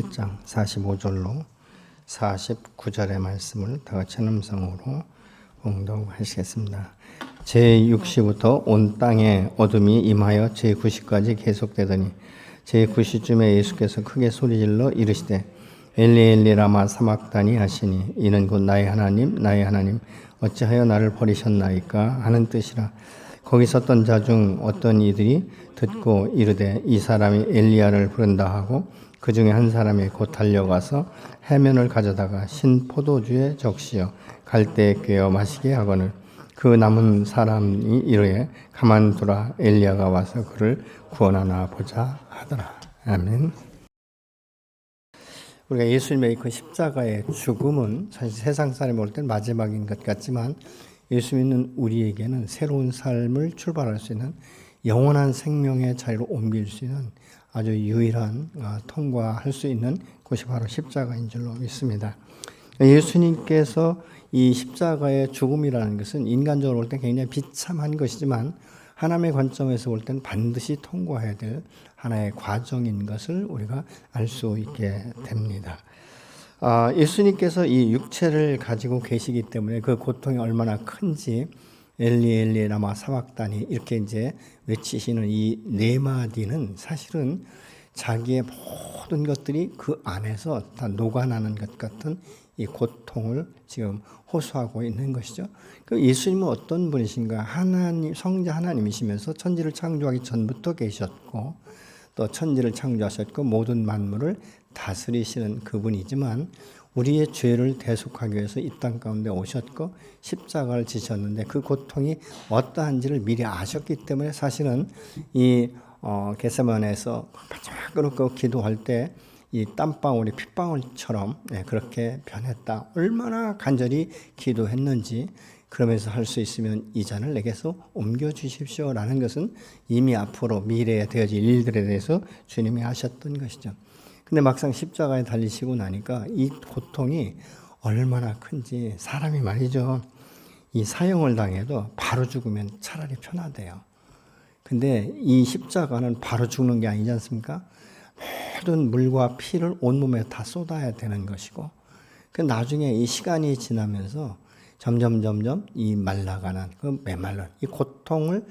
1장 45절로 49절의 말씀을 다 같이 음성으로 봉독하시겠습니다. 제6시부터 온 땅에 어둠이 임하여 제9시까지 계속되더니 제9시쯤에 예수께서 크게 소리질러 이르시되 엘리 엘리 라마 사막다니 하시니 이는 곧 나의 하나님 나의 하나님 어찌하여 나를 버리셨나이까 하는 뜻이라. 거기 섰던 자 중 어떤 이들이 듣고 이르되 이 사람이 엘리야를 부른다 하고 그 중에 한 사람이 곧 달려가서 해면을 가져다가 신 포도주에 적시어 갈대에 꿰어 마시게 하거늘 그 남은 사람이 이르되 가만두라 엘리야가 와서 그를 구원하나 보자 하더라. 아멘. 우리가 예수님의 그 십자가의 죽음은 사실 세상 사람이 볼 땐 마지막인 것 같지만 예수 믿는 우리에게는 새로운 삶을 출발할 수 있는 영원한 생명의 자리로 옮길 수 있는 아주 유일한 통과할 수 있는 곳이 바로 십자가인 줄로 믿습니다. 예수님께서 이 십자가의 죽음이라는 것은 인간적으로 볼 때 굉장히 비참한 것이지만 하나님의 관점에서 볼 때는 반드시 통과해야 될 하나의 과정인 것을 우리가 알 수 있게 됩니다. 예수님께서 이 육체를 가지고 계시기 때문에 그 고통이 얼마나 큰지 엘리 엘리 라마 사막다니 이렇게 이제 외치시는 이 네 마디는 사실은 자기의 모든 것들이 그 안에서 다 녹아나는 것 같은 이 고통을 지금 호소하고 있는 것이죠. 그 예수님은 어떤 분이신가? 하나님, 성자 하나님이시면서 천지를 창조하기 전부터 계셨고 또 천지를 창조하셨고 모든 만물을 다스리시는 그분이지만 우리의 죄를 대속하기 위해서 이 땅 가운데 오셨고 십자가를 지셨는데 그 고통이 어떠한지를 미리 아셨기 때문에 사실은 이 겟세마네에서 마지막으로 기도할 때 이 땀방울이 핏방울처럼 그렇게 변했다. 얼마나 간절히 기도했는지 그러면서 할 수 있으면 이 잔을 내게서 옮겨주십시오라는 것은 이미 앞으로 미래에 되어질 일들에 대해서 주님이 하셨던 것이죠. 근데 막상 십자가에 달리시고 나니까 이 고통이 얼마나 큰지 사람이 말이죠. 이 사형을 당해도 바로 죽으면 차라리 편하대요. 근데 이 십자가는 바로 죽는 게 아니지 않습니까? 모든 물과 피를 온몸에 다 쏟아야 되는 것이고 그 나중에 이 시간이 지나면서 점점 이 말라가는 그 메말른 이 고통을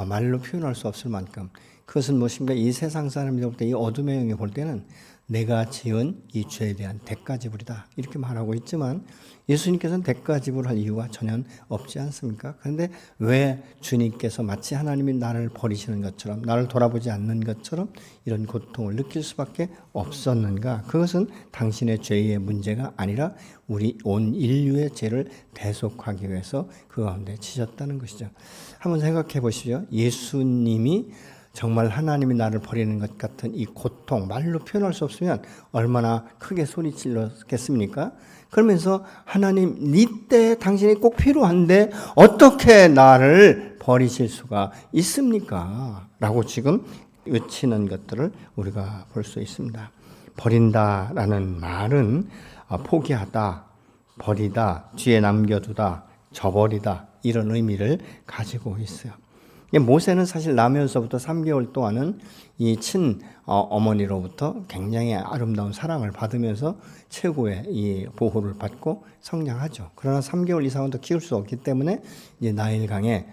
말로 표현할 수 없을 만큼 그것은 무엇인가 이 세상 사람들이 볼 때 이 어둠의 영이 볼 때는 내가 지은 이 죄에 대한 대가 지불이다 이렇게 말하고 있지만 예수님께서는 대가 지불할 이유가 전혀 없지 않습니까? 그런데 왜 주님께서 마치 하나님이 나를 버리시는 것처럼 나를 돌아보지 않는 것처럼 이런 고통을 느낄 수밖에 없었는가? 그것은 당신의 죄의 문제가 아니라 우리 온 인류의 죄를 대속하기 위해서 그 가운데 치셨다는 것이죠. 한번 생각해 보시죠. 예수님이 정말 하나님이 나를 버리는 것 같은 이 고통 말로 표현할 수 없으면 얼마나 크게 소리질렀겠습니까? 그러면서 하나님 이때 당신이 꼭 필요한데 어떻게 나를 버리실 수가 있습니까? 라고 지금 외치는 것들을 우리가 볼 수 있습니다. 버린다라는 말은 포기하다, 버리다, 뒤에 남겨두다, 저버리다 이런 의미를 가지고 있어요. 모세는 사실 나면서부터 3개월 동안은 이 어머니로부터 굉장히 아름다운 사랑을 받으면서 최고의 이 보호를 받고 성장하죠. 그러나 3개월 이상은 더 키울 수 없기 때문에 이제 나일강에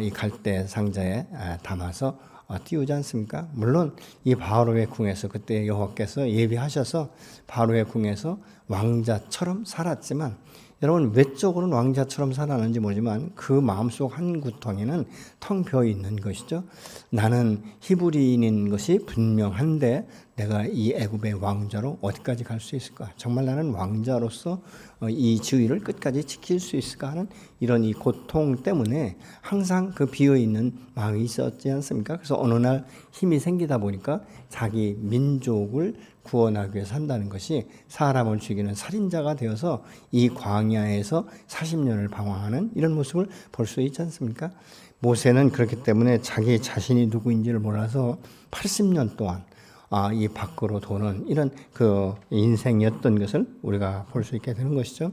이 갈대 상자에 담아서 띄우지 않습니까? 물론 이 바로의 궁에서 그때 여호와께서 예비하셔서 바로의 궁에서 왕자처럼 살았지만 여러분 외적으로는 왕자처럼 살았는지 모르지만 그 마음속 한 구덩이는 텅 비어 있는 것이죠. 나는 히브리인인 것이 분명한데 내가 이 애굽의 왕자로 어디까지 갈 수 있을까? 정말 나는 왕자로서 이 지위를 끝까지 지킬 수 있을까 하는 이런 이 고통 때문에 항상 그 비어있는 마음이 있었지 않습니까? 그래서 어느 날 힘이 생기다 보니까 자기 민족을 구원하기 위해서 한다는 것이 사람을 죽이는 살인자가 되어서 이 광야에서 40년을 방황하는 이런 모습을 볼 수 있지 않습니까? 모세는 그렇기 때문에 자기 자신이 누구인지를 몰라서 80년 동안 이 밖으로 도는 이런 그 인생이었던 것을 우리가 볼 수 있게 되는 것이죠.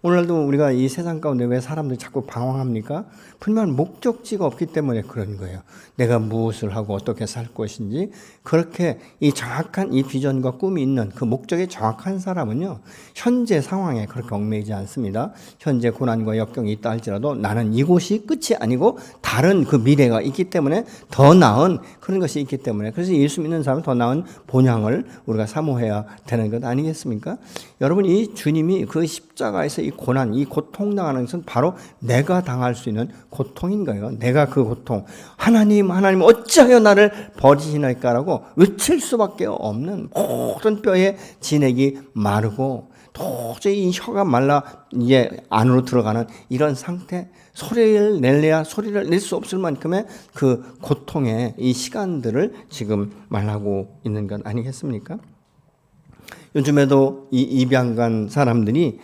오늘날도 우리가 이 세상 가운데 왜 사람들이 자꾸 방황합니까? 분명 목적지가 없기 때문에 그런 거예요. 내가 무엇을 하고 어떻게 살 것인지 그렇게 이 정확한 이 비전과 꿈이 있는 그 목적이 정확한 사람은요. 현재 상황에 그렇게 얽매이지 않습니다. 현재 고난과 역경이 있다 할지라도 나는 이곳이 끝이 아니고 다른 그 미래가 있기 때문에 더 나은 그런 것이 있기 때문에 그래서 예수 믿는 사람은 더 나은 본향을 우리가 사모해야 되는 것 아니겠습니까? 여러분 이 주님이 그 십자가에서 이 고난, 이 고통 당하는 것은 바로 내가 당할 수 있는 고통인 거예요. 내가 그 고통, 하나님 어찌하여 나를 버리시나이까라고 외칠 수밖에 없는 모든 뼈에 진액이 마르고 도저히 이 혀가 말라 이제 안으로 들어가는 이런 상태, 소리를 낼래야 소리를 낼 수 없을 만큼의 그 고통의 이 시간들을 지금 말하고 있는 것 아니겠습니까? 요즘에도 이 입양 간 사람들이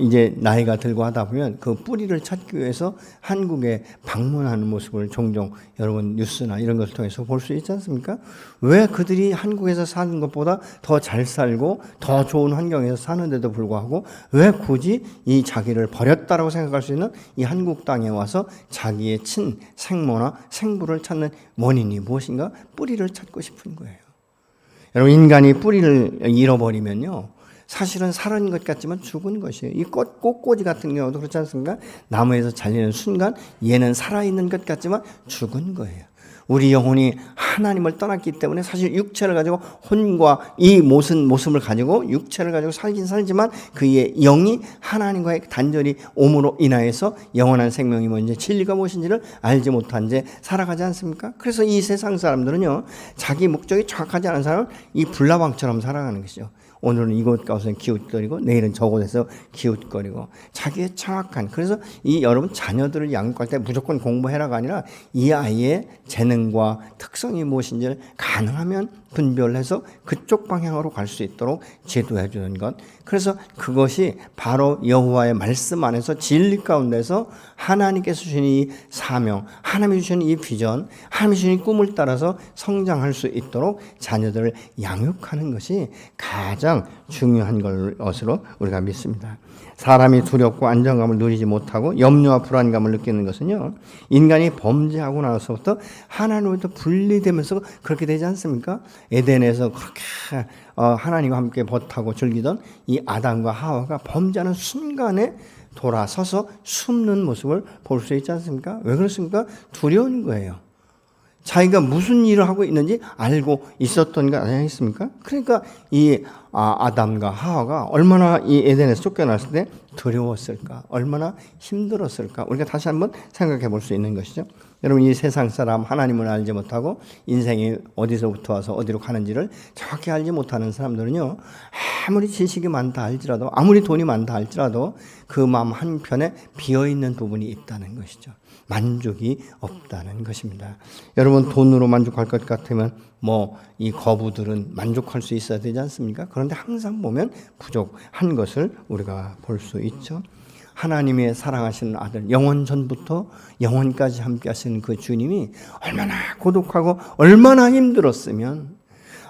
이제 나이가 들고 하다 보면 그 뿌리를 찾기 위해서 한국에 방문하는 모습을 종종 여러분 뉴스나 이런 것을 통해서 볼 수 있지 않습니까? 왜 그들이 한국에서 사는 것보다 더 잘 살고 더 좋은 환경에서 사는데도 불구하고 왜 굳이 이 자기를 버렸다라고 생각할 수 있는 이 한국 땅에 와서 자기의 친 생모나 생부를 찾는 원인이 무엇인가? 뿌리를 찾고 싶은 거예요. 여러분 인간이 뿌리를 잃어버리면요. 사실은 살은 것 같지만 죽은 것이에요. 이 꽃꽂이 같은 경우도 그렇지 않습니까? 나무에서 잘리는 순간 얘는 살아있는 것 같지만 죽은 거예요. 우리 영혼이 하나님을 떠났기 때문에 사실 육체를 가지고 혼과 이 모습을 가지고 육체를 가지고 살긴 살지만 그의 영이 하나님과의 단절이 옴으로 인하여서 영원한 생명이 뭔지 진리가 무엇인지를 알지 못한 채 살아가지 않습니까? 그래서 이 세상 사람들은요 자기 목적이 정확하지 않은 사람은 이 불나방처럼 살아가는 것이죠. 오늘은 이곳 가서 기웃거리고 내일은 저곳에서 기웃거리고 자기의 정확한 그래서 이 여러분 자녀들을 양육할 때 무조건 공부해라가 아니라 이 아이의 재능과 특성이 무엇인지를 가능하면 분별해서 그쪽 방향으로 갈 수 있도록 제도해 주는 것. 그래서 그것이 바로 여호와의 말씀 안에서 진리 가운데서 하나님께서 주신 이 사명, 하나님이 주신 이 비전, 하나님이 주신 이 꿈을 따라서 성장할 수 있도록 자녀들을 양육하는 것이 가장 중요한 것으로 우리가 믿습니다. 사람이 두렵고 안정감을 누리지 못하고 염려와 불안감을 느끼는 것은요 인간이 범죄하고 나서부터 하나님으로부터 분리되면서 그렇게 되지 않습니까? 에덴에서 그렇게 하나님과 함께 벗하고 즐기던 이 아담과 하와가 범죄하는 순간에 돌아서서 숨는 모습을 볼 수 있지 않습니까? 왜 그렇습니까? 두려운 거예요. 자기가 무슨 일을 하고 있는지 알고 있었던 거 아니겠습니까? 그러니까 이 아담과 하와가 얼마나 이 에덴에서 쫓겨났을 때 두려웠을까? 얼마나 힘들었을까? 우리가 다시 한번 생각해 볼 수 있는 것이죠. 여러분 이 세상 사람 하나님을 알지 못하고 인생이 어디서부터 와서 어디로 가는지를 정확히 알지 못하는 사람들은요. 아무리 지식이 많다 할지라도 아무리 돈이 많다 할지라도 그 마음 한편에 비어있는 부분이 있다는 것이죠. 만족이 없다는 것입니다. 여러분 돈으로 만족할 것 같으면 이 거부들은 만족할 수 있어야 되지 않습니까? 그런데 항상 보면 부족한 것을 우리가 볼 수 있죠. 하나님의 사랑하시는 아들 영원 전부터 영원까지 함께 하시는 그 주님이 얼마나 고독하고 얼마나 힘들었으면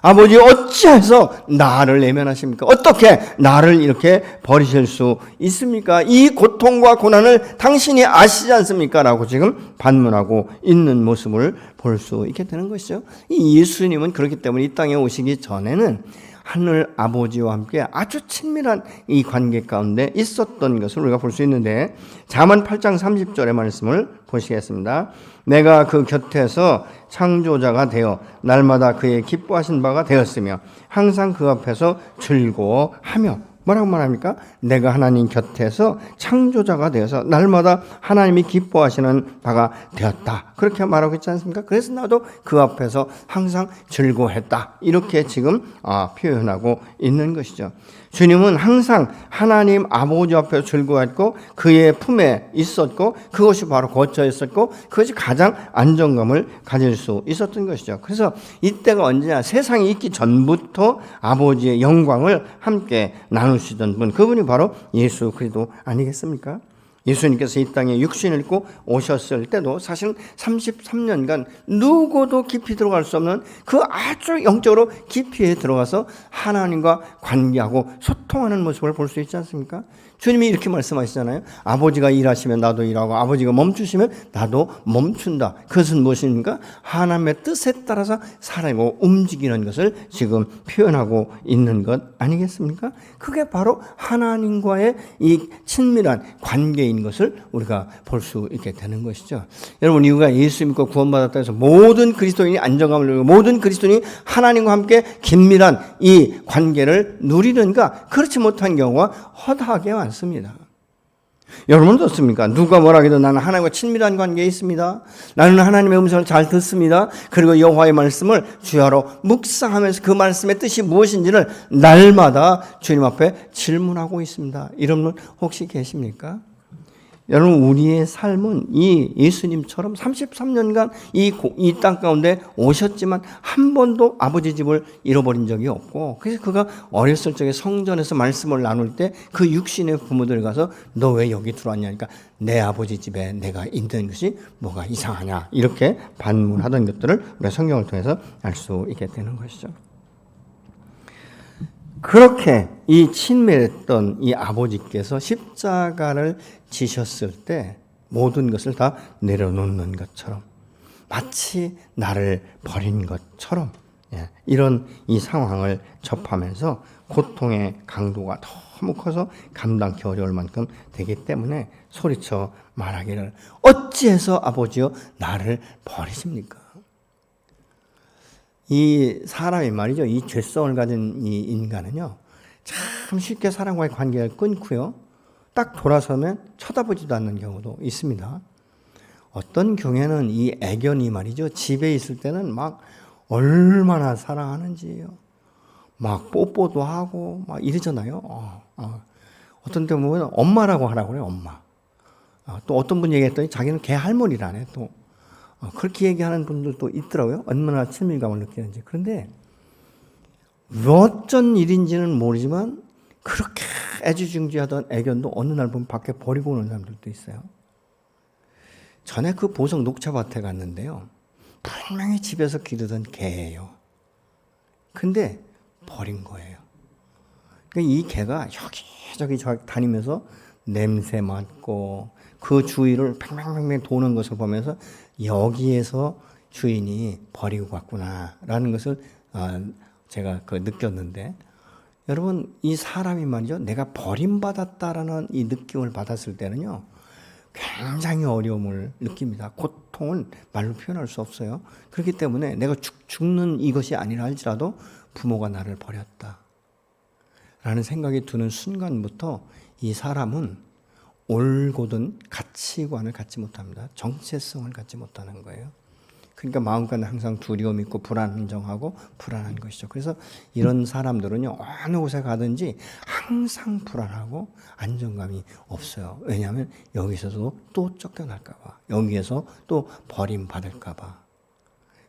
아버지 어찌해서 나를 내면하십니까? 어떻게 나를 이렇게 버리실 수 있습니까? 이 고통과 고난을 당신이 아시지 않습니까? 라고 지금 반문하고 있는 모습을 볼 수 있게 되는 것이죠. 이 예수님은 그렇기 때문에 이 땅에 오시기 전에는 하늘 아버지와 함께 아주 친밀한 이 관계 가운데 있었던 것을 우리가 볼 수 있는데 잠언 8장 30절의 말씀을 보시겠습니다. 내가 그 곁에서 창조자가 되어 날마다 그의 기뻐하신 바가 되었으며 항상 그 앞에서 즐거워하며 뭐라고 말합니까? 내가 하나님 곁에서 창조자가 되어서 날마다 하나님이 기뻐하시는 바가 되었다. 그렇게 말하고 있지 않습니까? 그래서 나도 그 앞에서 항상 즐거워했다. 이렇게 지금 표현하고 있는 것이죠. 주님은 항상 하나님 아버지 앞에서 즐거워했고 그의 품에 있었고 그것이 바로 거처에 있었고 그것이 가장 안정감을 가질 수 있었던 것이죠. 그래서 이때가 언제냐? 세상이 있기 전부터 아버지의 영광을 함께 나누시던 분, 그분이 바로 예수 그리스도 아니겠습니까? 예수님께서 이 땅에 육신을 입고 오셨을 때도 사실 33년간 누구도 깊이 들어갈 수 없는 그 아주 영적으로 깊이에 들어가서 하나님과 관계하고 소통하는 모습을 볼 수 있지 않습니까? 주님이 이렇게 말씀하시잖아요. 아버지가 일하시면 나도 일하고 아버지가 멈추시면 나도 멈춘다. 그것은 무엇입니까? 하나님의 뜻에 따라서 살아가고 움직이는 것을 지금 표현하고 있는 것 아니겠습니까? 그게 바로 하나님과의 이 친밀한 관계인 것을 우리가 볼 수 있게 되는 것이죠. 여러분, 이유가 예수 믿고 구원받았다 해서 모든 그리스도인이 안정감을 누리고 모든 그리스도인이 하나님과 함께 긴밀한 이 관계를 누리는가? 그렇지 못한 경우가 허다하게 많습니다. 여러분은 어떻습니까? 누가 뭐라 해도 나는 하나님과 친밀한 관계에 있습니다. 나는 하나님의 음성을 잘 듣습니다. 그리고 여호와의 말씀을 주야로 묵상하면서 그 말씀의 뜻이 무엇인지를 날마다 주님 앞에 질문하고 있습니다. 이런 분 혹시 계십니까? 여러분, 우리의 삶은 이 예수님처럼 33년간 이 땅 가운데 오셨지만 한 번도 아버지 집을 잃어버린 적이 없고, 그래서 그가 어렸을 적에 성전에서 말씀을 나눌 때 그 육신의 부모들 가서 너 왜 여기 들어왔냐 하니까 내 아버지 집에 내가 있는 것이 뭐가 이상하냐 이렇게 반문하던 것들을 우리가 성경을 통해서 알 수 있게 되는 것이죠. 그렇게 이 친밀했던 이 아버지께서 십자가를 지셨을 때 모든 것을 다 내려놓는 것처럼 마치 나를 버린 것처럼 이런 이 상황을 접하면서 고통의 강도가 너무 커서 감당하기 어려울 만큼 되기 때문에 소리쳐 말하기를 어찌해서 아버지여 나를 버리십니까? 이 사람이 말이죠. 이 죄성을 가진 이 인간은요, 참 쉽게 사람과의 관계를 끊고요, 딱 돌아서면 쳐다보지도 않는 경우도 있습니다. 어떤 경우에는 이 애견이 말이죠. 집에 있을 때는 막 얼마나 사랑하는지요. 막 뽀뽀도 하고 막 이러잖아요. 어떤 때 보면 엄마라고 하라고 그래요. 엄마. 또 어떤 분 얘기했더니 자기는 걔 할머니라네. 또 그렇게 얘기하는 분들도 있더라고요. 얼마나 친밀감을 느끼는지. 그런데 어쩐 일인지는 모르지만 그렇게 애지중지하던 애견도 어느 날 보면 밖에 버리고 오는 사람들도 있어요. 전에 그 보성 녹차밭에 갔는데요. 분명히 집에서 기르던 개예요. 근데 버린 거예요. 그러니까 이 개가 여기저기 다니면서 냄새 맡고 그 주위를 팽팽팽팽 도는 것을 보면서 여기에서 주인이 버리고 갔구나라는 것을 제가 느꼈는데, 여러분, 이 사람이 말이죠, 내가 버림받았다라는 이 느낌을 받았을 때는요, 굉장히 어려움을 느낍니다. 고통은 말로 표현할 수 없어요. 그렇기 때문에 내가 죽는 이것이 아니라 할지라도 부모가 나를 버렸다 라는 생각이 드는 순간부터 이 사람은 올곧은 가치관을 갖지 못합니다. 정체성을 갖지 못하는 거예요. 그러니까 마음가는 항상 두려움 있고 불안정하고 불안한 것이죠. 그래서 이런 사람들은요, 어느 곳에 가든지 항상 불안하고 안정감이 없어요. 왜냐하면 여기서도 또 쫓겨날까 봐, 여기에서 또 버림받을까 봐.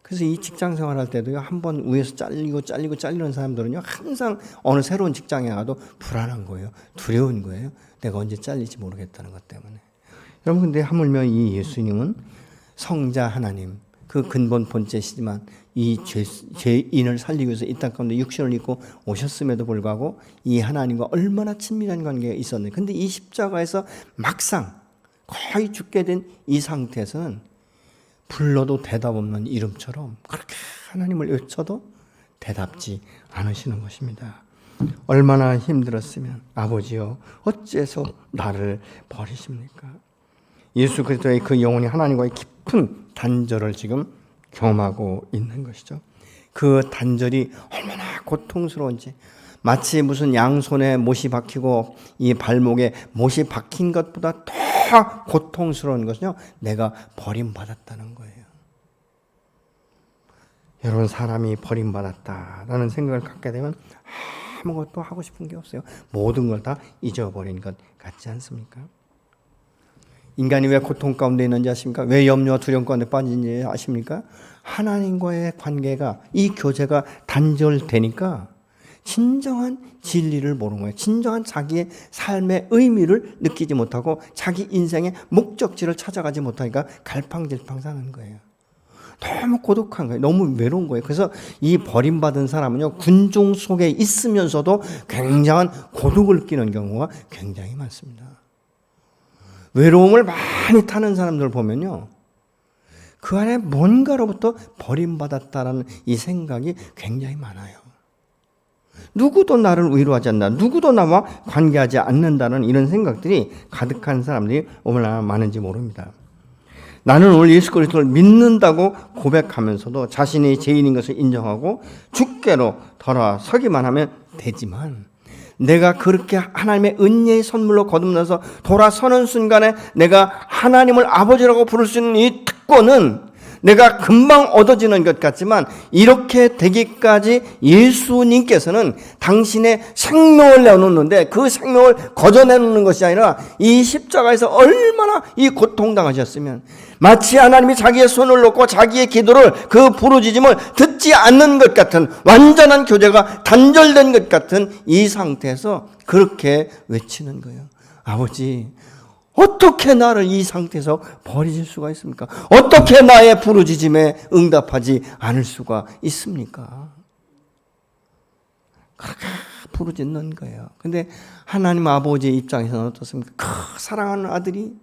그래서 이 직장 생활할 때도요, 한번 위에서 잘리는 사람들은요, 항상 어느 새로운 직장에 가도 불안한 거예요. 두려운 거예요. 내가 언제 잘릴지 모르겠다는 것 때문에. 여러분, 근데 하물며 이 예수님은 성자 하나님, 그 근본 본체시지만 이 죄인을 살리기 위해서 이 땅 가운데 육신을 입고 오셨음에도 불구하고 이 하나님과 얼마나 친밀한 관계가 있었는데, 근데 이 십자가에서 막상 거의 죽게 된 이 상태에서는 불러도 대답 없는 이름처럼 그렇게 하나님을 외쳐도 대답지 않으시는 것입니다. 얼마나 힘들었으면 아버지여 어째서 나를 버리십니까? 예수 그리스도의 그 영혼이 하나님과의 깊은 단절을 지금 경험하고 있는 것이죠. 그 단절이 얼마나 고통스러운지, 마치 무슨 양손에 못이 박히고 이 발목에 못이 박힌 것보다 더 고통스러운 것은요, 내가 버림받았다는 거예요. 여러분, 사람이 버림받았다라는 생각을 갖게 되면 아무것도 하고 싶은 게 없어요. 모든 걸 다 잊어버린 것 같지 않습니까? 인간이 왜 고통 가운데 있는지 아십니까? 왜 염려와 두려움 가운데 빠진지 아십니까? 하나님과의 관계가, 이 교제가 단절되니까 진정한 진리를 모르는 거예요. 진정한 자기의 삶의 의미를 느끼지 못하고 자기 인생의 목적지를 찾아가지 못하니까 갈팡질팡 사는 거예요. 너무 고독한 거예요. 너무 외로운 거예요. 그래서 이 버림받은 사람은요, 군중 속에 있으면서도 굉장한 고독을 느끼는 경우가 굉장히 많습니다. 외로움을 많이 타는 사람들 보면요, 그 안에 뭔가로부터 버림받았다라는 이 생각이 굉장히 많아요. 누구도 나를 위로하지 않는다. 누구도 나와 관계하지 않는다는 이런 생각들이 가득한 사람들이 얼마나 많은지 모릅니다. 나는 오늘 예수 그리스도를 믿는다고 고백하면서도 자신이 죄인인 것을 인정하고 주께로 돌아서기만 하면 되지만, 내가 그렇게 하나님의 은혜의 선물로 거듭나서 돌아서는 순간에 내가 하나님을 아버지라고 부를 수 있는 이 특권은 내가 금방 얻어지는 것 같지만, 이렇게 되기까지 예수님께서는 당신의 생명을 내놓는데 그 생명을 거저내놓는 것이 아니라 이 십자가에서 얼마나 이 고통당하셨으면, 마치 하나님이 자기의 손을 놓고 자기의 기도를, 그 부르짖음을 듣지 않는 것 같은, 완전한 교제가 단절된 것 같은 이 상태에서 그렇게 외치는 거예요. 아버지, 어떻게 나를 이 상태에서 버리실 수가 있습니까? 어떻게 나의 부르짖음에 응답하지 않을 수가 있습니까? 그렇게 부르짖는 거예요. 근데 하나님 아버지의 입장에서는 어떻습니까? 사랑하는 아들이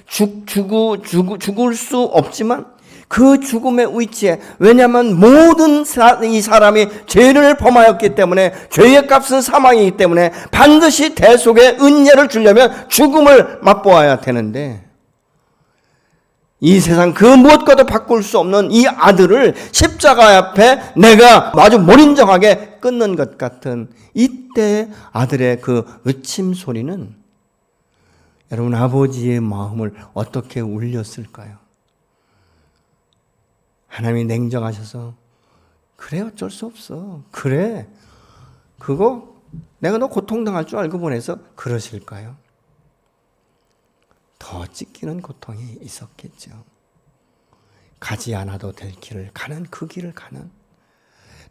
죽을 수 없지만 그 죽음의 위치에, 왜냐하면 모든 이 사람이 죄를 범하였기 때문에, 죄의 값은 사망이기 때문에 반드시 대속의 은혜를 주려면 죽음을 맛보아야 되는데, 이 세상 그 무엇과도 바꿀 수 없는 이 아들을 십자가 앞에 내가 아주 몰인정하게 끊는 것 같은 이때 아들의 그 외침 소리는 여러분 아버지의 마음을 어떻게 울렸을까요? 하나님이 냉정하셔서 그래 어쩔 수 없어, 그래 그거 내가 너 고통당할 줄 알고 보내서 그러실까요? 더 찢기는 고통이 있었겠죠. 가지 않아도 될 길을 가는, 그 길을 가는,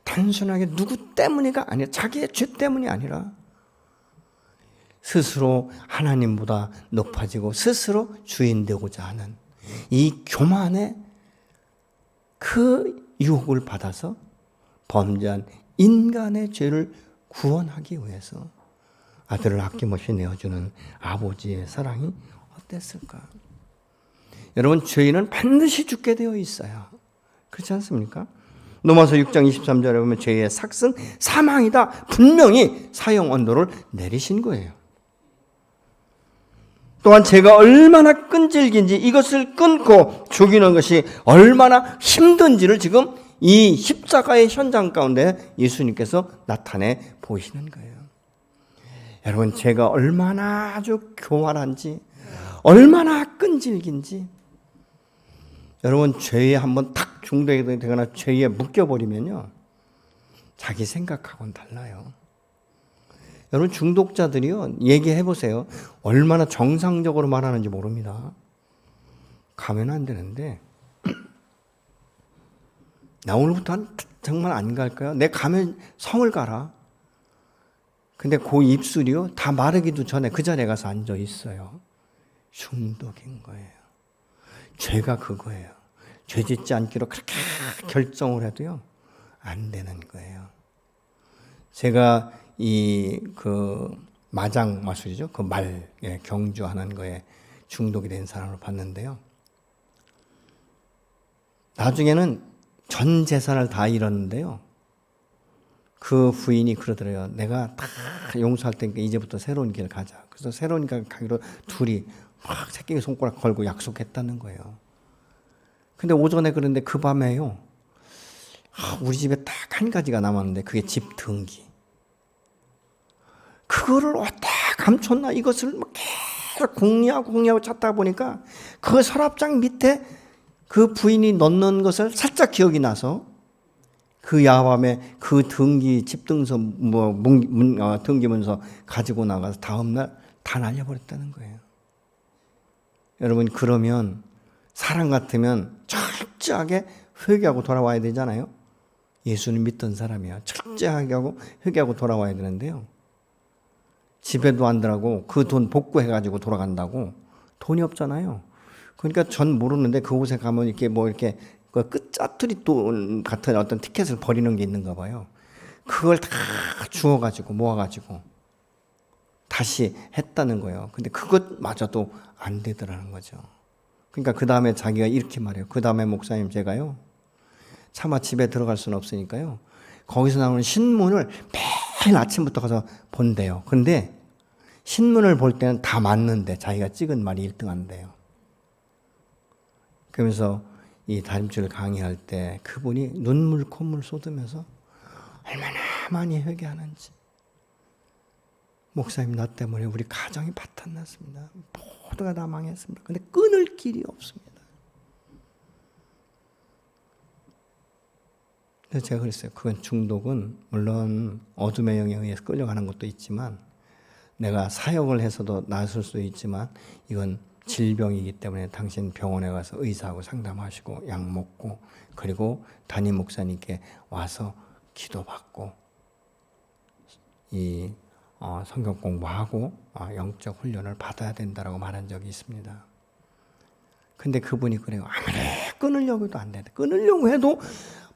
단순하게 누구 때문이가 아니라, 자기의 죄 때문이 아니라 스스로 하나님보다 높아지고 스스로 주인 되고자 하는 이 교만의 그 유혹을 받아서 범죄한 인간의 죄를 구원하기 위해서 아들을 아낌없이 내어주는 아버지의 사랑이 어땠을까? 여러분, 죄인은 반드시 죽게 되어 있어요. 그렇지 않습니까? 로마서 6장 23절에 보면 죄의 삭은 사망이다, 분명히 사형 언도를 내리신 거예요. 또한 죄가 얼마나 끈질긴지, 이것을 끊고 죽이는 것이 얼마나 힘든지를 지금 이 십자가의 현장 가운데 예수님께서 나타내 보이시는 거예요. 여러분, 죄가 얼마나 아주 교활한지, 얼마나 끈질긴지, 여러분 죄에 한번 탁 중독이 되거나 죄에 묶여버리면요, 자기 생각하고는 달라요. 여러분, 중독자들이요, 얘기해 보세요. 얼마나 정상적으로 말하는지 모릅니다. 가면 안 되는데, 나 오늘부터 정말 안 갈까요? 내 가면 성을 가라. 근데 그 입술이요, 다 마르기도 전에 그 자리에 가서 앉아 있어요. 중독인 거예요. 죄가 그거예요. 죄 짓지 않기로 그렇게 결정을 해도요, 안 되는 거예요. 제가 그 마장 마술이죠. 그 말, 경주하는 거에 중독이 된 사람을 봤는데요. 나중에는 전 재산을 다 잃었는데요. 그 부인이 그러더래요. 내가 다 용서할 테니까 이제부터 새로운 길을 가자. 그래서 새로운 길 가기로 둘이 막 새끼 손가락 걸고 약속했다는 거예요. 근데 오전에 그런데 그 밤에요, 우리 집에 딱 한 가지가 남았는데 그게 집 등기. 그거를 어디다 감췄나, 이것을 막 계속 궁리하고 찾다 보니까 그 서랍장 밑에 그 부인이 넣는 것을 살짝 기억이 나서 그 야밤에 그 등기, 집등서, 등기문서 가지고 나가서 다음날 다 날려버렸다는 거예요. 여러분, 그러면 사람 같으면 철저하게 회개하고 돌아와야 되잖아요. 예수는 믿던 사람이야. 철저하게 하고 회개하고 돌아와야 되는데요. 집에도 안 들어가고 그 돈 복구해가지고 돌아간다고 돈이 없잖아요. 그러니까 전 모르는데 그곳에 가면 이렇게 뭐 이렇게 그 끝자투리 돈 같은 어떤 티켓을 버리는 게 있는가 봐요. 그걸 다 주워가지고 모아가지고 다시 했다는 거예요. 근데 그것마저도 안 되더라는 거죠. 그러니까 그 다음에 자기가 이렇게 말해요. 그 다음에 목사님 제가요. 차마 집에 들어갈 수는 없으니까요. 거기서 나오는 신문을 매일 아침부터 가서 본대요. 근데 신문을 볼 때는 다 맞는데 자기가 찍은 말이 1등 한대요. 그러면서 이 다림질 강의할 때 그분이 눈물 콧물 쏟으면서 얼마나 많이 회개하는지. 목사님 나 때문에 우리 가정이 파탄났습니다. 모두가 다 망했습니다. 근데 끊을 길이 없습니다. 그래서 제가 그랬어요. 그건 중독은 물론 어둠의 영에 의해서 끌려가는 것도 있지만 내가 사역을 해서도 나설 수 있지만 이건 질병이기 때문에 당신 병원에 가서 의사하고 상담하시고 약 먹고 그리고 담임 목사님께 와서 기도받고 이 성경 공부하고 영적 훈련을 받아야 된다라고 말한 적이 있습니다. 근데 그분이 그래요. 아무리 끊으려고 해도 안 돼. 끊으려고 해도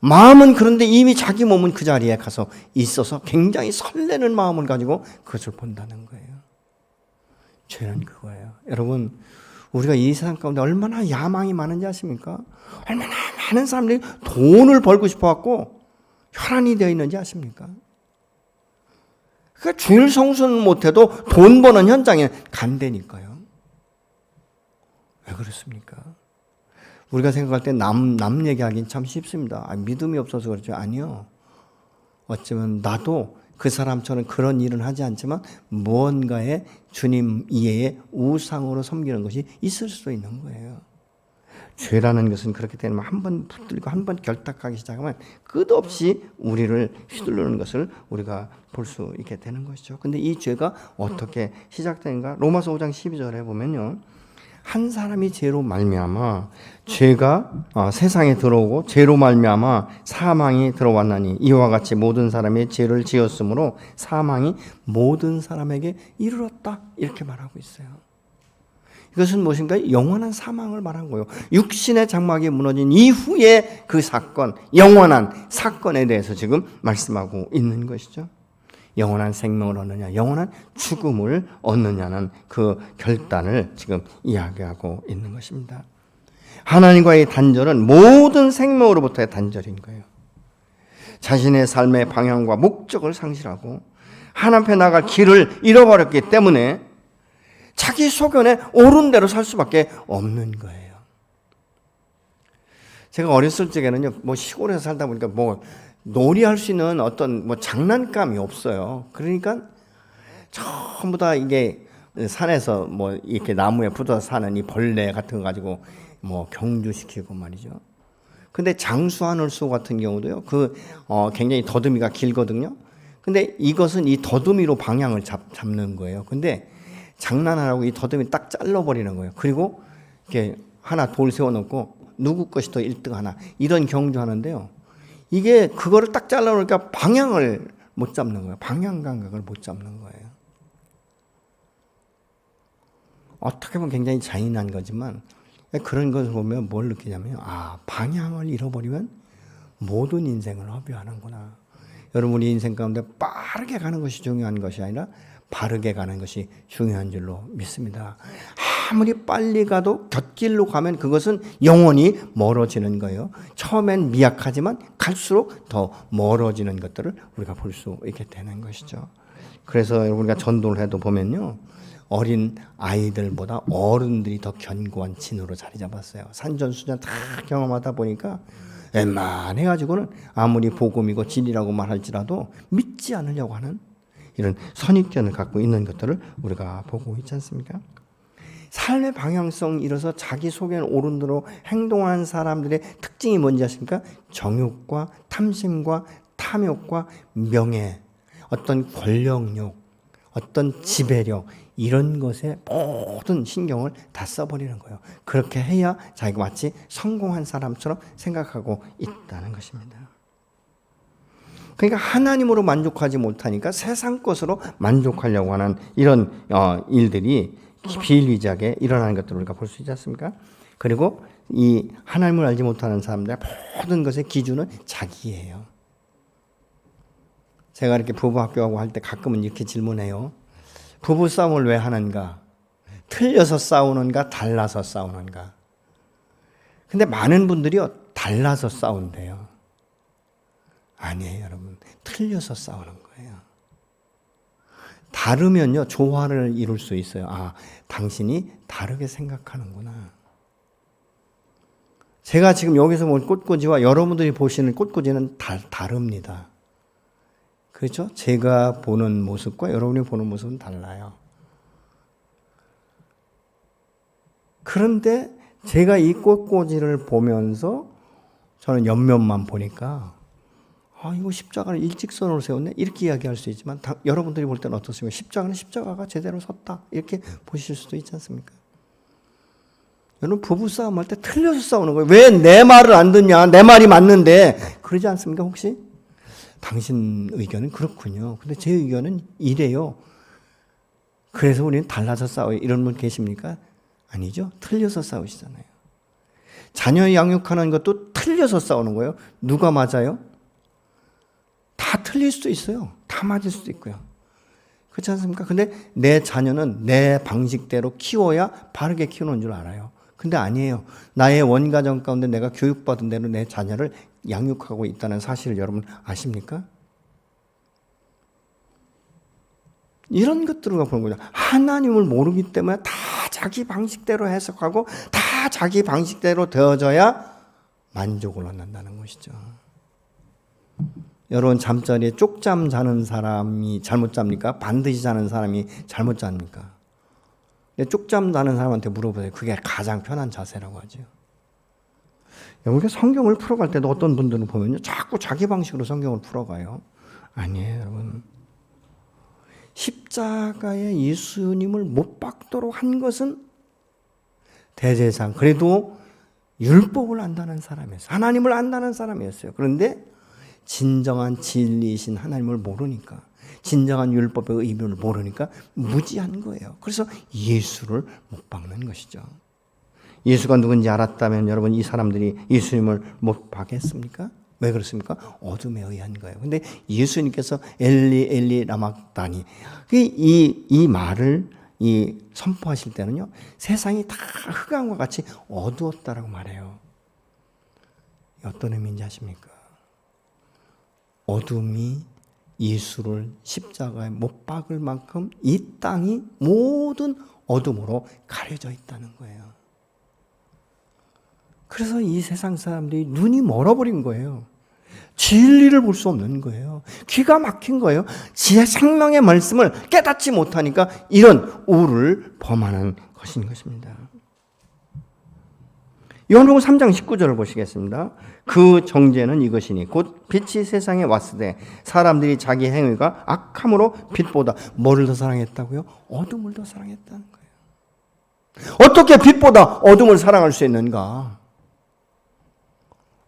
마음은 그런데 이미 자기 몸은 그 자리에 가서 있어서 굉장히 설레는 마음을 가지고 그것을 본다는 거예요. 죄는 그거예요. 여러분 우리가 이 세상 가운데 얼마나 야망이 많은지 아십니까? 얼마나 많은 사람들이 돈을 벌고 싶어갖고 혈안이 되어 있는지 아십니까? 그러니까 주일 성수는 못해도 돈 버는 현장에 간다니까요. 왜 그렇습니까? 우리가 생각할 때 남 얘기하긴 참 쉽습니다. 믿음이 없어서 그렇죠. 아니요. 어쩌면 나도 그 사람처럼 그런 일은 하지 않지만 무언가의 주님 이외에 우상으로 섬기는 것이 있을 수도 있는 거예요. 죄라는 것은 그렇게 되면 한 번 붙들고 한 번 결탁하기 시작하면 끝없이 우리를 휘두르는 것을 우리가 볼 수 있게 되는 것이죠. 근데 이 죄가 어떻게 시작되는가? 로마서 5장 12절에 보면요. 한 사람이 죄로 말미암아 죄가 세상에 들어오고 죄로 말미암아 사망이 들어왔나니 이와 같이 모든 사람이 죄를 지었으므로 사망이 모든 사람에게 이르렀다. 이렇게 말하고 있어요. 이것은 무엇인가? 영원한 사망을 말한 거예요. 육신의 장막이 무너진 이후의 그 사건, 영원한 사건에 대해서 지금 말씀하고 있는 것이죠. 영원한 생명을 얻느냐, 영원한 죽음을 얻느냐는 그 결단을 지금 이야기하고 있는 것입니다. 하나님과의 단절은 모든 생명으로부터의 단절인 거예요. 자신의 삶의 방향과 목적을 상실하고 하나님 앞에 나갈 길을 잃어버렸기 때문에 자기 소견에 옳은 대로 살 수밖에 없는 거예요. 제가 어렸을 적에는요, 뭐 시골에서 살다 보니까 뭐 놀이할 수 있는 어떤 뭐 장난감이 없어요. 그러니까 전부 다 이게 산에서 뭐 이렇게 나무에 붙어서 사는 이 벌레 같은 거 가지고 뭐 경주시키고 말이죠. 근데 장수하늘소 같은 경우도요, 굉장히 더듬이가 길거든요. 근데 이것은 이 더듬이로 방향을 잡는 거예요. 근데 장난하라고 이 더듬이 딱 잘라버리는 거예요. 그리고 이렇게 하나 돌 세워놓고 누구 것이 더 1등 하나 이런 경주하는데요. 이게 그거를 딱 잘라놓으니까 방향을 못 잡는 거예요. 방향 감각을 못 잡는 거예요. 어떻게 보면 굉장히 잔인한 거지만 그런 것을 보면 뭘 느끼냐면 방향을 잃어버리면 모든 인생을 허비하는구나. 여러분이 인생 가운데 빠르게 가는 것이 중요한 것이 아니라 바르게 가는 것이 중요한 줄로 믿습니다. 아무리 빨리 가도 곁길로 가면 그것은 영원히 멀어지는 거예요. 처음엔 미약하지만 갈수록 더 멀어지는 것들을 우리가 볼 수 있게 되는 것이죠. 그래서 우리가 전도를 해도 보면요. 어린 아이들보다 어른들이 더 견고한 진으로 자리 잡았어요. 산전수전 다 경험하다 보니까 웬만해가지고는 아무리 복음이고 진리라고 말할지라도 믿지 않으려고 하는 이런 선입견을 갖고 있는 것들을 우리가 보고 있지 않습니까? 삶의 방향성을 잃어서 자기 속에는 옳은 대로 행동하는 사람들의 특징이 뭔지 아십니까? 정욕과 탐심과 탐욕과 명예, 어떤 권력욕, 어떤 지배력 이런 것에 모든 신경을 다 써버리는 거예요. 그렇게 해야 자기가 마치 성공한 사람처럼 생각하고 있다는 것입니다. 그러니까 하나님으로 만족하지 못하니까 세상 것으로 만족하려고 하는 이런 일들이 비일비재하게 일어나는 것들을 우리가 볼 수 있지 않습니까? 그리고 이 하나님을 알지 못하는 사람들의 모든 것의 기준은 자기예요. 제가 이렇게 부부 학교하고 할 때 가끔은 이렇게 질문해요. 부부 싸움을 왜 하는가? 틀려서 싸우는가? 달라서 싸우는가? 근데 많은 분들이요, 달라서 싸운대요. 아니에요, 여러분. 틀려서 싸우는 거예요. 다르면요, 조화를 이룰 수 있어요. 아, 당신이 다르게 생각하는구나. 제가 지금 여기서 본 꽃꽂이와 여러분들이 보시는 꽃꽂이는 다릅니다. 그렇죠? 제가 보는 모습과 여러분이 보는 모습은 달라요. 그런데 제가 이 꽃꽂이를 보면서 저는 옆면만 보니까 아, 이거 십자가를 일직선으로 세웠네? 이렇게 이야기할 수 있지만 여러분들이 볼 때는 어떻습니까? 십자가는 십자가가 제대로 섰다. 이렇게 보실 수도 있지 않습니까? 여러분 부부싸움 할 때 틀려서 싸우는 거예요. 왜 내 말을 안 듣냐? 내 말이 맞는데. 그러지 않습니까 혹시? 당신 의견은 그렇군요. 근데 제 의견은 이래요. 그래서 우리는 달라서 싸워요. 이런 분 계십니까? 아니죠. 틀려서 싸우시잖아요. 자녀 양육하는 것도 틀려서 싸우는 거예요. 누가 맞아요? 다 틀릴 수도 있어요. 다 맞을 수도 있고요. 그렇지 않습니까? 근데 내 자녀는 내 방식대로 키워야 바르게 키우는 줄 알아요. 근데 아니에요. 나의 원가정 가운데 내가 교육받은 대로 내 자녀를 양육하고 있다는 사실을 여러분 아십니까? 이런 것들을 보는 거죠. 하나님을 모르기 때문에 다 자기 방식대로 해석하고 다 자기 방식대로 되어져야 만족을 얻는다는 것이죠. 여러분 잠자리에 쪽잠 자는 사람이 잘못 잡니까? 반드시 자는 사람이 잘못 잡니까? 쪽잠 자는 사람한테 물어보세요. 그게 가장 편한 자세라고 하죠. 여러분 성경을 풀어갈 때도 어떤 분들은 보면요, 자꾸 자기 방식으로 성경을 풀어가요. 아니에요, 여러분. 십자가에 예수님을 못 박도록 한 것은 대제사장, 그래도 율법을 안다는 사람이었어요. 하나님을 안다는 사람이었어요. 그런데 진정한 진리이신 하나님을 모르니까, 진정한 율법의 의미를 모르니까 무지한 거예요. 그래서 예수를 못 박는 것이죠. 예수가 누군지 알았다면 여러분 이 사람들이 예수님을 못 박겠습니까? 왜 그렇습니까? 어둠에 의한 거예요. 근데 예수님께서 엘리 엘리 라마다니 이 말을 선포하실 때는요, 세상이 다 흑암과 같이 어두웠다라고 말해요. 어떤 의미인지 아십니까? 어둠이 예수를 십자가에 못 박을 만큼 이 땅이 모든 어둠으로 가려져 있다는 거예요. 그래서 이 세상 사람들이 눈이 멀어버린 거예요. 진리를 볼 수 없는 거예요. 귀가 막힌 거예요. 제 생명의 말씀을 깨닫지 못하니까 이런 우를 범하는 것인 것입니다. 요한복음 3장 19절을 보시겠습니다. 그 정죄는 이것이니 곧 빛이 세상에 왔으되 사람들이 자기 행위가 악함으로 빛보다 뭐를 더 사랑했다고요? 어둠을 더 사랑했다는 거예요. 어떻게 빛보다 어둠을 사랑할 수 있는가?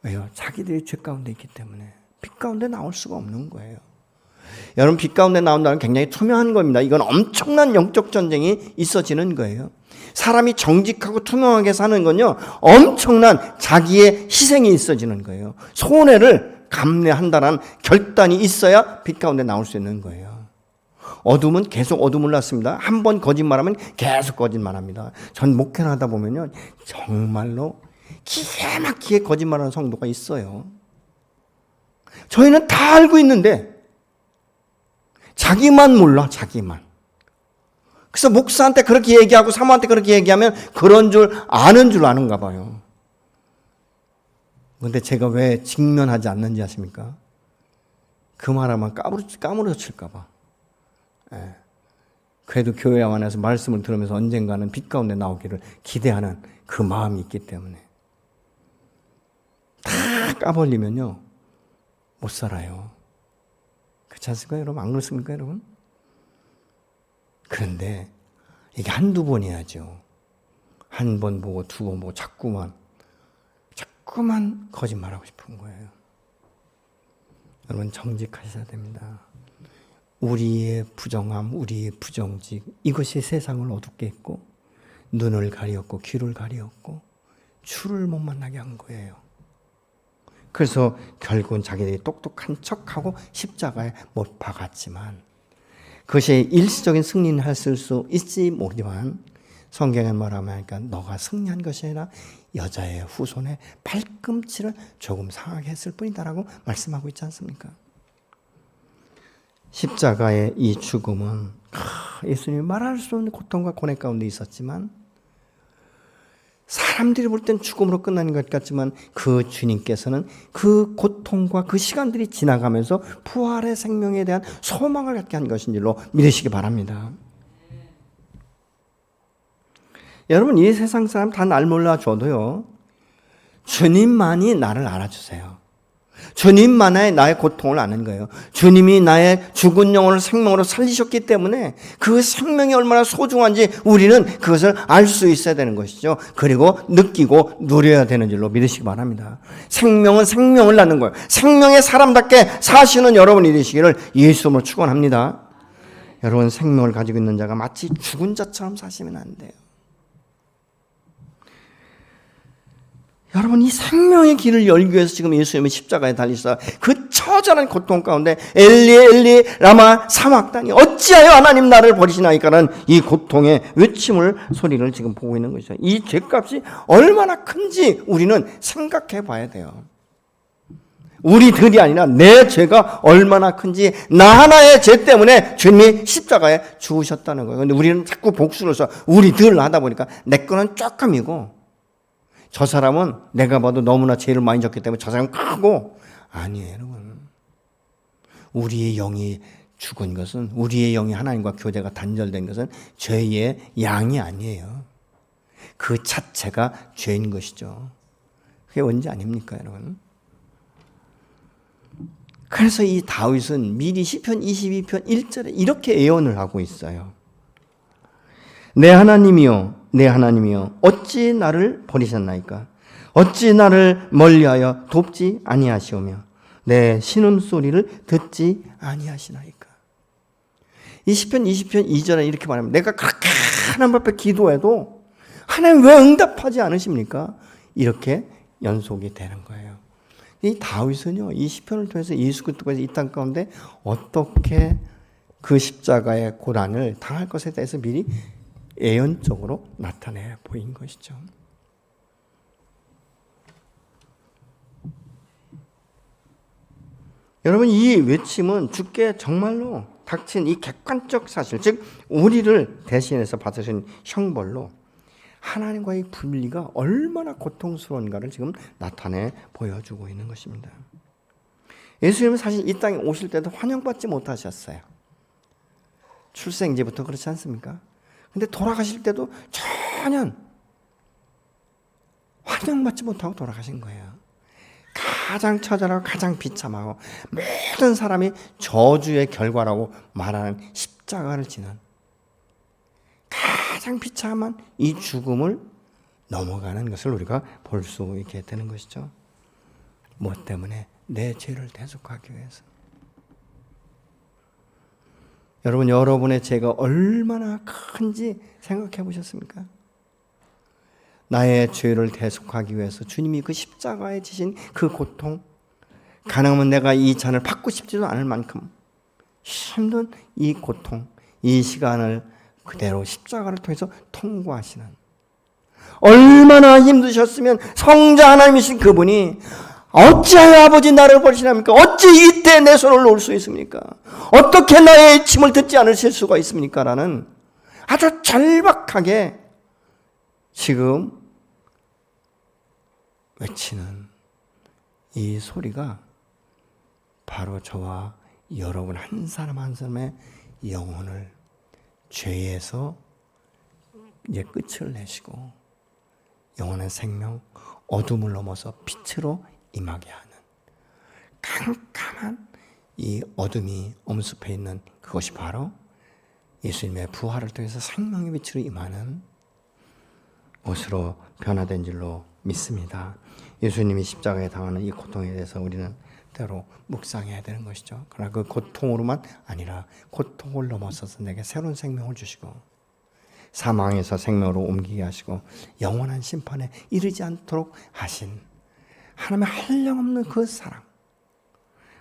왜요? 자기들이 죄 가운데 있기 때문에 빛 가운데 나올 수가 없는 거예요. 여러분 빛 가운데 나온다는 굉장히 투명한 겁니다. 이건 엄청난 영적 전쟁이 있어지는 거예요. 사람이 정직하고 투명하게 사는 건요, 엄청난 자기의 희생이 있어지는 거예요. 손해를 감내한다는 결단이 있어야 빛 가운데 나올 수 있는 거예요. 어둠은 계속 어둠을 낳습니다. 한 번 거짓말하면 계속 거짓말합니다. 전 목회를 하다 보면요, 정말로 기가 막히게 거짓말하는 성도가 있어요. 저희는 다 알고 있는데 자기만 몰라, 자기만. 그래서 목사한테 그렇게 얘기하고 사모한테 그렇게 얘기하면 그런 줄 아는가 봐요. 그런데 제가 왜 직면하지 않는지 아십니까? 그 말하면 까무러칠까 봐. 예. 그래도 교회 안에서 말씀을 들으면서 언젠가는 빛 가운데 나오기를 기대하는 그 마음이 있기 때문에. 다 까버리면요, 못 살아요. 그렇지 않습니까, 여러분? 안 그렇습니까, 여러분? 그런데 이게 한두 번 해야죠. 한 번 보고 두 번 보고 자꾸만 거짓말하고 싶은 거예요. 여러분 정직하셔야 됩니다. 우리의 부정함, 우리의 부정직, 이것이 세상을 어둡게 했고 눈을 가리었고 귀를 가리었고 주를 못 만나게 한 거예요. 그래서 결국은 자기들이 똑똑한 척하고 십자가에 못 박았지만 그것이 일시적인 승리는 했을 수 있지 모르지만 성경에 말하니까 너가 승리한 것이 아니라 여자의 후손의 발꿈치를 조금 상하게 했을 뿐이다라고 말씀하고 있지 않습니까? 십자가의 이 죽음은 예수님이 말할 수 없는 고통과 고뇌 가운데 있었지만 사람들이 볼 땐 죽음으로 끝나는 것 같지만 그 주님께서는 그 고통과 그 시간들이 지나가면서 부활의 생명에 대한 소망을 갖게 한 것인 줄로 믿으시기 바랍니다. 여러분 이 세상 사람 다 날 몰라줘도요. 주님만이 나를 알아주세요. 주님만이 나의 고통을 아는 거예요. 주님이 나의 죽은 영혼을 생명으로 살리셨기 때문에 그 생명이 얼마나 소중한지 우리는 그것을 알 수 있어야 되는 것이죠. 그리고 느끼고 누려야 되는 줄로 믿으시기 바랍니다. 생명은 생명을 낳는 거예요. 생명의 사람답게 사시는 여러분이 되시기를 예수님으로 축원합니다. 여러분 생명을 가지고 있는 자가 마치 죽은 자처럼 사시면 안 돼요. 여러분 이 생명의 길을 열기 위해서 지금 예수님이 십자가에 달리시다 그 처절한 고통 가운데 엘리 엘리 라마 사막다니 어찌하여 하나님 나를 버리시나이까라는 이 고통의 외침을 소리를 지금 보고 있는 것이죠. 이 죄값이 얼마나 큰지 우리는 생각해 봐야 돼요. 우리들이 아니라 내 죄가 얼마나 큰지 나 하나의 죄 때문에 주님이 십자가에 죽으셨다는 거예요. 그런데 우리는 자꾸 복수를 해서 우리들 하다 보니까 내 거는 조금이고 저 사람은 내가 봐도 너무나 죄를 많이 졌기 때문에 저 사람은 크고 아니에요 여러분. 우리의 영이 죽은 것은 우리의 영이 하나님과 교제가 단절된 것은 죄의 양이 아니에요. 그 자체가 죄인 것이죠. 그게 언제 아닙니까 여러분. 그래서 이 다윗은 미리 시편 22편 1절에 이렇게 예언을 하고 있어요. 내 하나님이여 내 하나님이여 어찌 나를 버리셨나이까? 어찌 나를 멀리하여 돕지 아니하시오며 내 신음소리를 듣지 아니하시나이까? 이 시편 20편 2절에 이렇게 말합니다. 내가 그렇게 하나님 앞에 기도해도 하나님 왜 응답하지 않으십니까? 이렇게 연속이 되는 거예요. 이 다윗은요 이 시편을 통해서 예수 그리스도가 이 땅 가운데 어떻게 그 십자가의 고난을 당할 것에 대해서 미리 예언적으로 나타내 보인 것이죠. 여러분 이 외침은 주께 정말로 닥친 이 객관적 사실, 즉 우리를 대신해서 받으신 형벌로 하나님과의 분리가 얼마나 고통스러운가를 지금 나타내 보여주고 있는 것입니다. 예수님은 사실 이 땅에 오실 때도 환영받지 못하셨어요. 출생지부터 그렇지 않습니까? 근데 돌아가실 때도 전혀 환영받지 못하고 돌아가신 거예요. 가장 처절하고 가장 비참하고 모든 사람이 저주의 결과라고 말하는 십자가를 지는 가장 비참한 이 죽음을 넘어가는 것을 우리가 볼 수 있게 되는 것이죠. 무엇 때문에? 내 죄를 대속하기 위해서. 여러분, 여러분의 죄가 얼마나 큰지 생각해 보셨습니까? 나의 죄를 대속하기 위해서 주님이 그 십자가에 지신 그 고통, 가능하면 내가 이 잔을 받고 싶지도 않을 만큼 힘든 이 고통, 이 시간을 그대로 십자가를 통해서 통과하시는, 얼마나 힘드셨으면 성자 하나님이신 그분이 어찌하여 아버지 나를 버리시나입니까? 어찌 이때 내 손을 놓을 수 있습니까? 어떻게 나의 침을 듣지 않으실 수가 있습니까? 라는 아주 절박하게 지금 외치는 이 소리가 바로 저와 여러분 한 사람 한 사람의 영혼을 죄에서 이제 끝을 내시고 영원한 생명, 어둠을 넘어서 빛으로 임하게 하는 깜깜한 이 어둠이 엄습해 있는 그것이 바로 예수님의 부활을 통해서 생명의 빛으로 임하는 것으로 변화된 줄로 믿습니다. 예수님이 십자가에 당하는 이 고통에 대해서 우리는 그대로 묵상해야 되는 것이죠. 그러나 그 고통으로만 아니라 고통을 넘어서서 내게 새로운 생명을 주시고 사망에서 생명으로 옮기게 하시고 영원한 심판에 이르지 않도록 하신 하나님의 한량없는 그 사랑,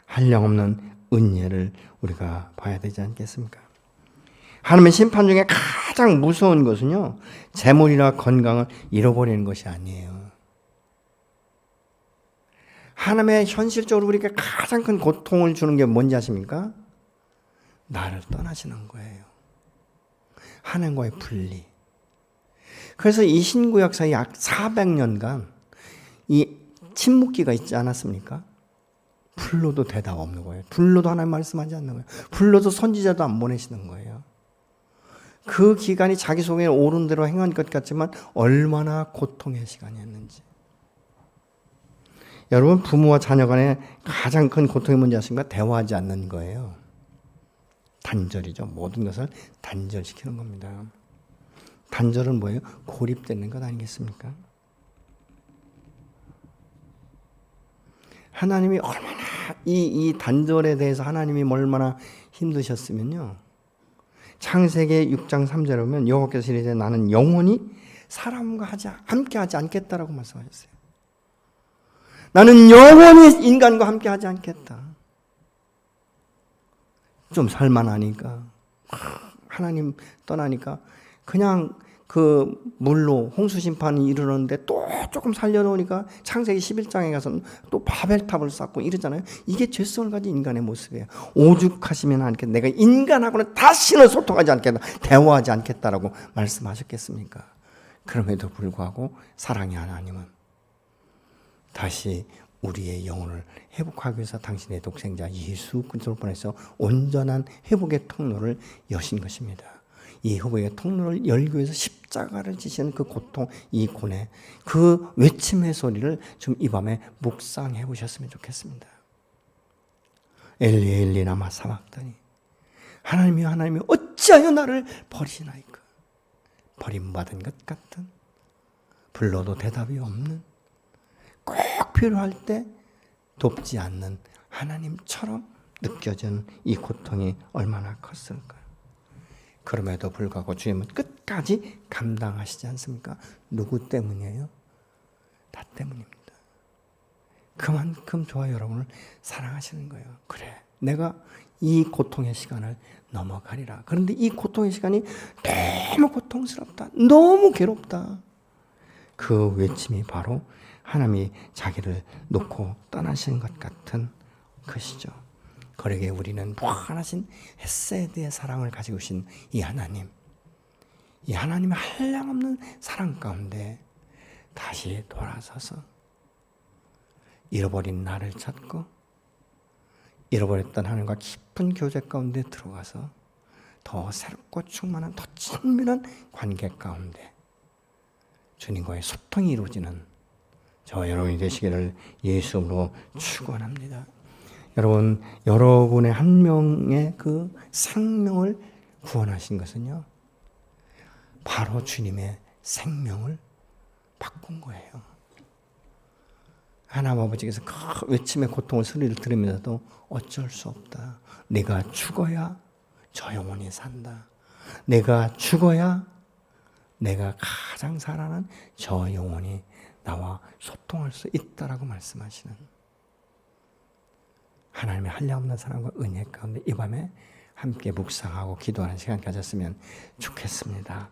한량없는 은혜를 우리가 봐야 되지 않겠습니까? 하나님의 심판 중에 가장 무서운 것은요, 재물이나 건강을 잃어버리는 것이 아니에요. 하나님의 현실적으로 우리에게 가장 큰 고통을 주는 게 뭔지 아십니까? 나를 떠나시는 거예요. 하나님과의 분리. 그래서 이 신구약사 약 400년간 이 침묵기가 있지 않았습니까? 불러도 대답 없는 거예요. 불러도 하나님 말씀하지 않는 거예요. 불러도 선지자도 안 보내시는 거예요. 그 기간이 자기 속에 옳은 대로 행한 것 같지만 얼마나 고통의 시간이었는지. 여러분, 부모와 자녀 간의 가장 큰 고통이 뭔지 아십니까? 대화하지 않는 거예요. 단절이죠. 모든 것을 단절시키는 겁니다. 단절은 뭐예요? 고립되는 것 아니겠습니까? 하나님이 얼마나 이 단절에 대해서 하나님이 얼마나 힘드셨으면요. 창세기 6장 3절에 보면 여호와께서 이르시되 나는 영원히 사람과 함께하지 않겠다라고 말씀하셨어요. 나는 영원히 인간과 함께하지 않겠다. 좀 살만하니까 하나님 떠나니까 그냥 그 물로 홍수 심판이 이르렀는데 또 조금 살려놓으니까 창세기 11장에 가서는 또 바벨탑을 쌓고 이러잖아요. 이게 죄성을 가진 인간의 모습이에요. 오죽하시면 않겠다. 내가 인간하고는 다시는 소통하지 않겠다. 대화하지 않겠다라고 말씀하셨겠습니까? 그럼에도 불구하고 사랑의 하나님은 다시 우리의 영혼을 회복하기 위해서 당신의 독생자 예수 그리스도를 보내서 온전한 회복의 통로를 여신 것입니다. 이 회복의 통로를 열기 위해서 십자가를 지시는 그 고통, 이 고뇌, 그 외침의 소리를 좀 이 밤에 묵상해 보셨으면 좋겠습니다. 엘리 엘리 라마 사박다니, 하나님이여 하나님이여 어찌하여 나를 버리시나이까. 버림받은 것 같은, 불러도 대답이 없는, 꼭 필요할 때 돕지 않는 하나님처럼 느껴진 이 고통이 얼마나 컸을까요? 그럼에도 불구하고 주님은 끝까지 감당하시지 않습니까? 누구 때문이에요? 나 때문입니다. 그만큼 저와 여러분을 사랑하시는 거예요. 그래, 내가 이 고통의 시간을 넘어가리라. 그런데 이 고통의 시간이 너무 고통스럽다, 너무 괴롭다. 그 외침이 바로 하나님이 자기를 놓고 떠나신 것 같은 것이죠. 그러기에 우리는 무한하신 헤세드의 사랑을 가지고 계신 이 하나님, 이 하나님의 한량없는 사랑 가운데 다시 돌아서서 잃어버린 나를 찾고 잃어버렸던 하나님과 깊은 교제 가운데 들어가서 더 새롭고 충만한, 더 친밀한 관계 가운데 주님과의 소통이 이루어지는 저와 여러분이 되시기를 예수로 축원합니다. 여러분, 여러분의 한 명의 그 생명을 구원하신 것은요, 바로 주님의 생명을 바꾼 거예요. 하나님 아버지께서 그 외침의 고통의 소리를 들으면서도 어쩔 수 없다. 내가 죽어야 저 영혼이 산다. 내가 죽어야 내가 가장 사랑하는 저 영혼이 나와 소통할 수 있다라고 말씀하시는 하나님의 한량없는 사랑과 은혜 가운데 이 밤에 함께 묵상하고 기도하는 시간 가졌으면 좋겠습니다.